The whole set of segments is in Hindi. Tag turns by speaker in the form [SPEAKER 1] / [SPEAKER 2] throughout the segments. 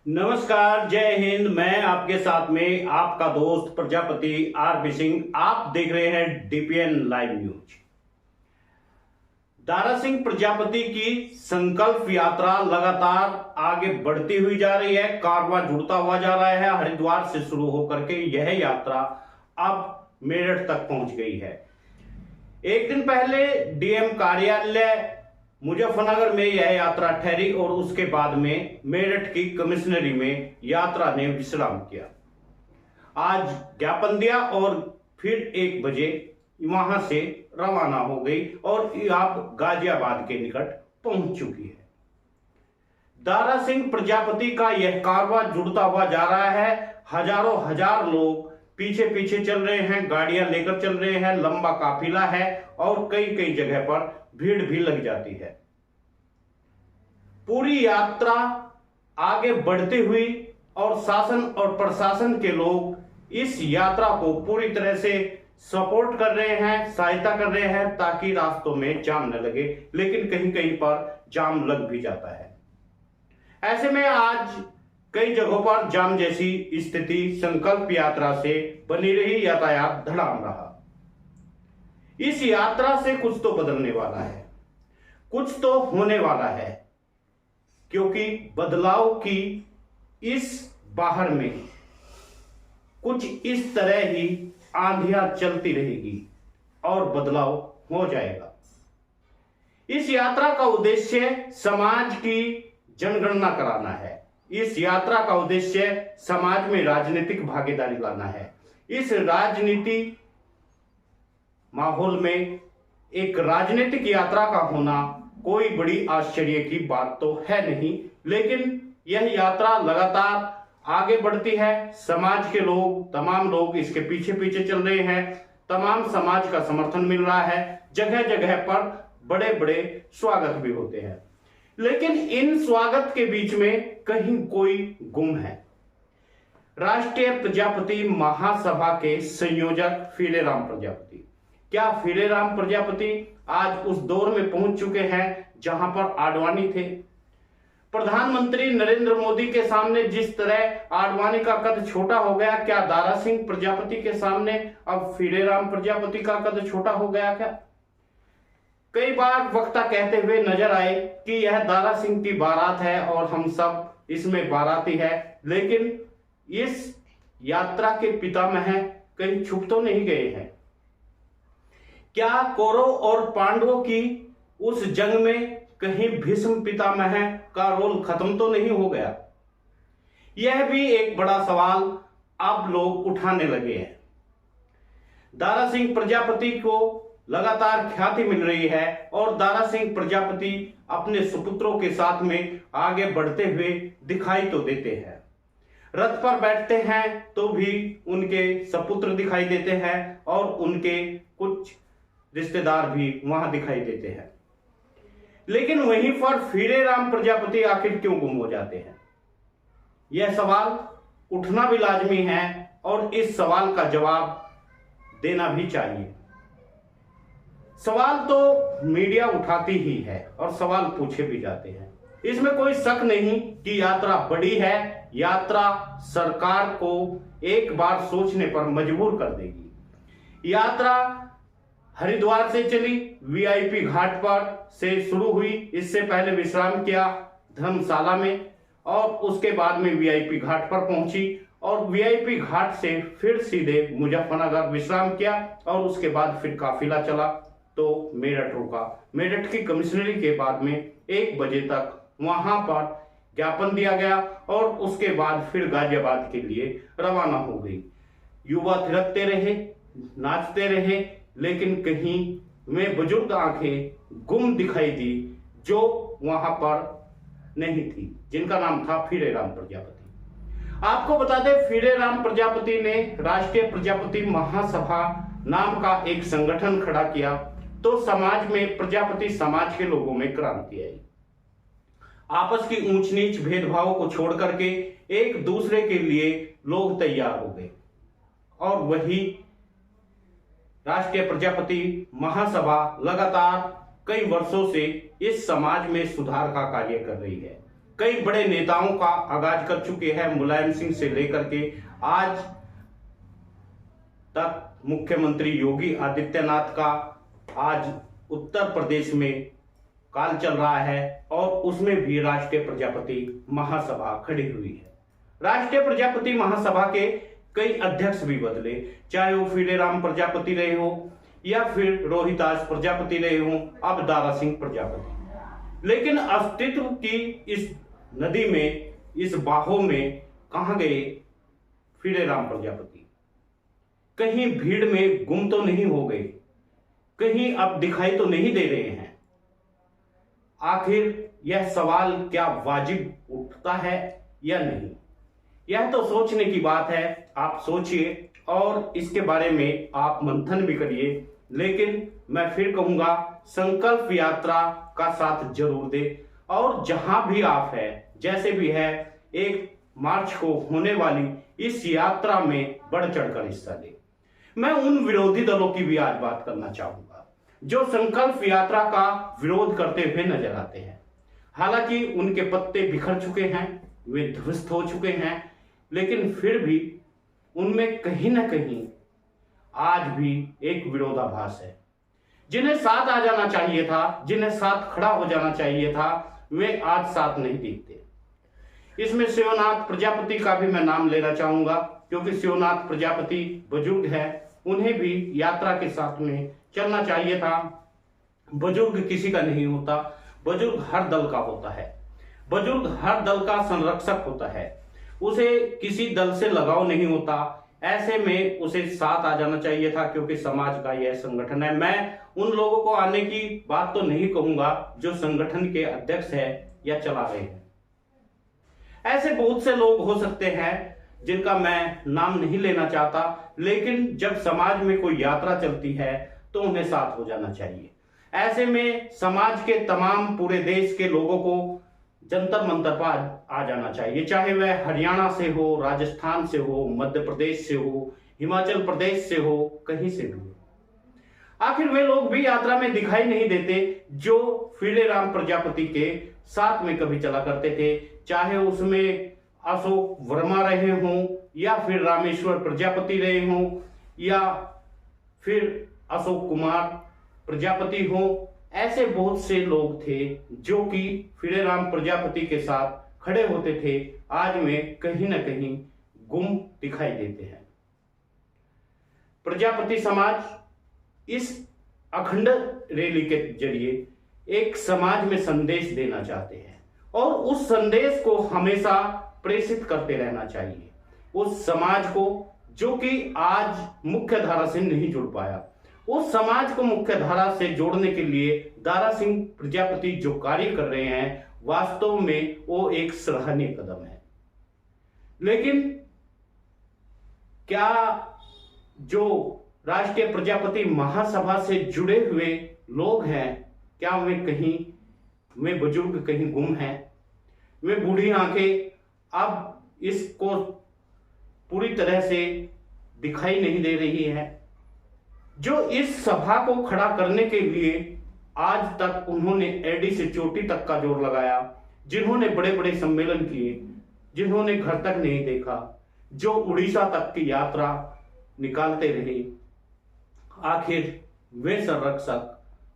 [SPEAKER 1] नमस्कार, जय हिंद। मैं आपके साथ में आपका दोस्त प्रजापति आर सिंह। आप देख रहे हैं DPN live news. Dara Singh Prajapati की संकल्प यात्रा लगातार आगे बढ़ती हुई जा रही है। कारवां जुड़ता हुआ जा रहा है। हरिद्वार से शुरू होकर के यह यात्रा अब मेरठ तक पहुंच गई है। एक दिन पहले डीएम कार्यालय मुजफ्फरनगर में यह यात्रा ठहरी और उसके बाद में मेरठ की कमिश्नरी में यात्रा ने विश्राम किया। आज ज्ञापन दिया और फिर 1 बजे वहां से रवाना हो गई और अब गाजियाबाद के निकट पहुंच चुकी है। दारा सिंह प्रजापति का यह कारवां जुड़ता हुआ जा रहा है। हजारों हजार लोग पीछे पीछे चल रहे हैं, गाड़ियां लेकर चल रहे हैं, लंबा काफिला है और कई कई जगह पर भीड़ भी लग जाती है। पूरी यात्रा आगे बढ़ती हुई और शासन और प्रशासन के लोग इस यात्रा को पूरी तरह से सपोर्ट कर रहे हैं, सहायता कर रहे हैं ताकि रास्तों में जाम न लगे, लेकिन कहीं कहीं पर जाम लग भी जाता है। ऐसे में आज कई जगहों पर जाम जैसी स्थिति संकल्प यात्रा से बनी रही, यातायात धड़ाम रहा। इस यात्रा से कुछ तो बदलने वाला है, कुछ तो होने वाला है, क्योंकि बदलाव की इस बाहर में कुछ इस तरह ही आंधियां चलती रहेगी और बदलाव हो जाएगा। इस यात्रा का उद्देश्य समाज की जनगणना कराना है। इस यात्रा का उद्देश्य समाज में राजनीतिक भागीदारी लाना है। इस राजनीति माहौल में एक राजनीतिक यात्रा का होना कोई बड़ी आश्चर्य की बात तो है नहीं, लेकिन यह यात्रा लगातार आगे बढ़ती है। समाज के लोग, तमाम लोग इसके पीछे पीछे चल रहे हैं। तमाम समाज का समर्थन मिल रहा है। जगह जगह पर बड़े बड़े स्वागत भी होते हैं, लेकिन इन स्वागत के बीच में कहीं कोई गुम है। राष्ट्रीय प्रजापति महासभा के संयोजक फीलेराम प्रजापति, क्या फीलेराम प्रजापति आज उस दौर में पहुंच चुके हैं जहां पर आडवाणी थे? प्रधानमंत्री नरेंद्र मोदी के सामने जिस तरह आडवाणी का कद छोटा हो गया, क्या दारा सिंह प्रजापति के सामने अब फीलेराम प्रजापति का कद छोटा हो गया क्या? कई बार वक्ता कहते हुए नजर आए कि यह दारा सिंह की बारात है और हम सब इसमें बाराती है, लेकिन इस यात्रा के पितामह कहीं छुप तो नहीं गए हैं? क्या कौरव और पांडवों की उस जंग में कहीं भीष्म पितामह का रोल खत्म तो नहीं हो गया? यह भी एक बड़ा सवाल अब लोग उठाने लगे हैं। दारा सिंह प्रजापति को लगातार ख्याति मिल रही है और दारा सिंह प्रजापति अपने सुपुत्रों के साथ में आगे बढ़ते हुए दिखाई तो देते हैं। रथ पर बैठते हैं तो भी उनके सपुत्र दिखाई देते हैं और उनके कुछ रिश्तेदार भी वहां दिखाई देते हैं, लेकिन वहीं पर फीलेराम प्रजापति आखिर क्यों गुम हो जाते हैं? यह सवाल उठना भी लाजमी है और इस सवाल का जवाब देना भी चाहिए। सवाल तो मीडिया उठाती ही है और सवाल पूछे भी जाते हैं। इसमें कोई शक नहीं कि यात्रा बड़ी है। यात्रा सरकार को एक बार सोचने पर मजबूर कर देगी। यात्रा हरिद्वार से चली, वीआईपी घाट पर से शुरू हुई, इससे पहले विश्राम किया धर्मशाला में और उसके बाद में वीआईपी घाट पर पहुंची और वीआईपी घाट से फिर सीधे मुजफ्फरनगर विश्राम किया और उसके बाद फिर काफिला चला तो मेरठ रुका। मेरठ की कमिश्नरी के बाद में 1 बजे तक वहां पर ज्ञापन दिया गया और उसके बाद फिर गाजियाबाद के लिए रवाना हो गई। युवा थिरकते रहे, नाचते रहे, लेकिन कहीं में बुजुर्ग आंखें गुम दिखाई दी जो वहां पर नहीं थी, जिनका नाम था फीलेराम प्रजापति। आपको बता दें, फीलेराम प्रजापति ने राष्ट्रीय प्रजापति महासभा नाम का एक संगठन खड़ा किया तो समाज में, प्रजापति समाज के लोगों में क्रांति आई। आपस की ऊंच नीच भेदभाव को छोड़ करके एक दूसरे के लिए लोग तैयार हो गए और वही राष्ट्रीय प्रजापति महासभा लगातार कई वर्षों से इस समाज में सुधार का कार्य कर रही है। कई बड़े नेताओं का आगाज कर चुके हैं, मुलायम सिंह से लेकर के आज तक मुख्यमंत्री योगी आदित्यनाथ का आज उत्तर प्रदेश में काल चल रहा है और उसमें भी राष्ट्रीय प्रजापति महासभा खड़ी हुई है। राष्ट्रीय प्रजापति महासभा के कई अध्यक्ष भी बदले, चाहे वो फीडेराम प्रजापति रहे हो या फिर रोहिदास प्रजापति रहे हो, अब दारा सिंह प्रजापति। लेकिन अस्तित्व की इस नदी में, इस बाहों में कहां गए फीडेराम प्रजापति? कहीं भीड़ में गुम तो नहीं हो गए, कहीं अब दिखाई तो नहीं दे रहे हैं। आखिर यह सवाल क्या वाजिब उठता है या नहीं? यह तो सोचने की बात है। आप सोचिए और इसके बारे में आप मंथन भी करिए। लेकिन मैं फिर कहूंगा, संकल्प यात्रा का साथ जरूर दे और जहां भी आप है, जैसे भी है, 1 मार्च को होने वाली इस यात्रा में बढ़ चढ़कर हिस्सा ले। मैं उन विरोधी दलों की भी आज बात करना चाहूंगा जो संकल्प यात्रा का विरोध करते हुए नजर आते हैं। हालांकि उनके पत्ते बिखर चुके हैं, वे ध्वस्त हो चुके हैं, लेकिन फिर भी उनमें कहीं ना कहीं आज भी एक विरोधाभास है। जिन्हें साथ आ जाना चाहिए था, जिन्हें साथ खड़ा हो जाना चाहिए था, वे आज साथ नहीं दिखते। इसमें शिवनाथ प्रजापति का भी मैं नाम लेना चाहूंगा, क्योंकि शिवनाथ प्रजापति बुजुर्ग है, उन्हें भी यात्रा के साथ में चलना चाहिए था। बुजुर्ग किसी का नहीं होता, बुजुर्ग हर दल का होता है, बुजुर्ग हर दल का संरक्षक होता है, उसे किसी दल से लगाव नहीं होता। ऐसे में उसे साथ आ जाना चाहिए था, क्योंकि समाज का यह संगठन है। मैं उन लोगों को आने की बात तो नहीं कहूंगा जो संगठन के अध्यक्ष है या चला रहे हैं। ऐसे बहुत से लोग हो सकते हैं जिनका मैं नाम नहीं लेना चाहता, लेकिन जब समाज में कोई यात्रा चलती है तो उन्हें साथ हो जाना चाहिए। ऐसे में समाज के तमाम पूरे देश के लोगों को जंतर मंतर पर आ जाना चाहिए, चाहे वह हरियाणा से हो, राजस्थान से हो, मध्य प्रदेश से हो, हिमाचल प्रदेश से हो, कहीं से भी हो। आखिर वे लोग भी यात्रा में दिखाई नहीं देते जो फीडेराम प्रजापति के साथ में कभी चला करते थे, चाहे उसमें अशोक वर्मा रहे हों या फिर रामेश्वर प्रजापति रहे हों या फिर अशोक कुमार प्रजापति हो। ऐसे बहुत से लोग थे जो कि फीडेराम प्रजापति के साथ खड़े होते थे, आज में कहीं ना कहीं गुम दिखाई देते हैं। प्रजापति समाज इस अखंड रैली के जरिए एक समाज में संदेश देना चाहते हैं और उस संदेश को हमेशा प्रेषित करते रहना चाहिए। उस समाज को जो कि आज मुख्य धारा से नहीं जुड़ पाया, उस समाज को मुख्य धारा से जोड़ने के लिए दारा सिंह प्रजापति जो कार्य कर रहे हैं, वास्तव में वो एक सराहनीय कदम है। लेकिन क्या जो राष्ट्रीय प्रजापति महासभा से जुड़े हुए लोग हैं, क्या वे बुजुर्ग कहीं गुम हैं? वे बूढ़ी आंखें अब इसको पूरी तरह से दिखाई नहीं दे रही है। जो इस सभा को खड़ा करने के लिए आज तक उन्होंने एडी से चोटी तक का जोर लगाया, जिन्होंने बड़े बड़े सम्मेलन किए, जिन्होंने घर तक नहीं देखा, जो उड़ीसा तक की यात्रा निकालते रहे, आखिर वे संरक्षक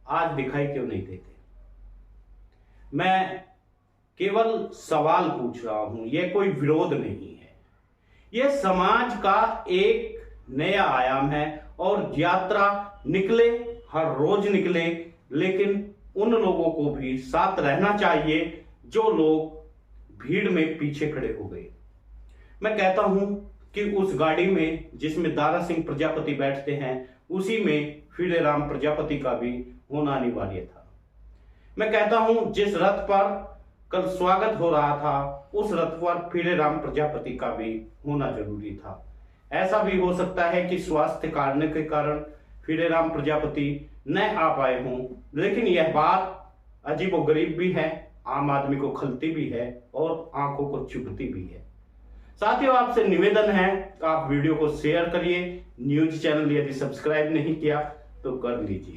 [SPEAKER 1] आज दिखाई क्यों नहीं देते? मैं केवल सवाल पूछ रहा हूं, यह कोई विरोध नहीं है। यह समाज का एक नया आयाम है और यात्रा निकले, हर रोज निकले, लेकिन उन लोगों को भी साथ रहना चाहिए जो लोग भीड़ में पीछे खड़े हो गए। मैं कहता हूं कि उस गाड़ी में जिसमें दारा सिंह प्रजापति बैठते हैं, उसी में फीडेराम प्रजापति का भी होना अनिवार्य था। मैं कहता हूं जिस रथ पर कल स्वागत हो रहा था, उस रथ पर फीडेराम प्रजापति का भी होना जरूरी था। ऐसा भी हो सकता है कि स्वास्थ्य कारण के कारण फीडेराम प्रजापति न आ पाए हों, लेकिन यह बात अजीबोगरीब भी है, आम आदमी को खलती भी है और आंखों को चुभती भी है। साथियों, आपसे निवेदन है, आप वीडियो को शेयर करिए। न्यूज चैनल यदि सब्सक्राइब नहीं किया तो कर लीजिए।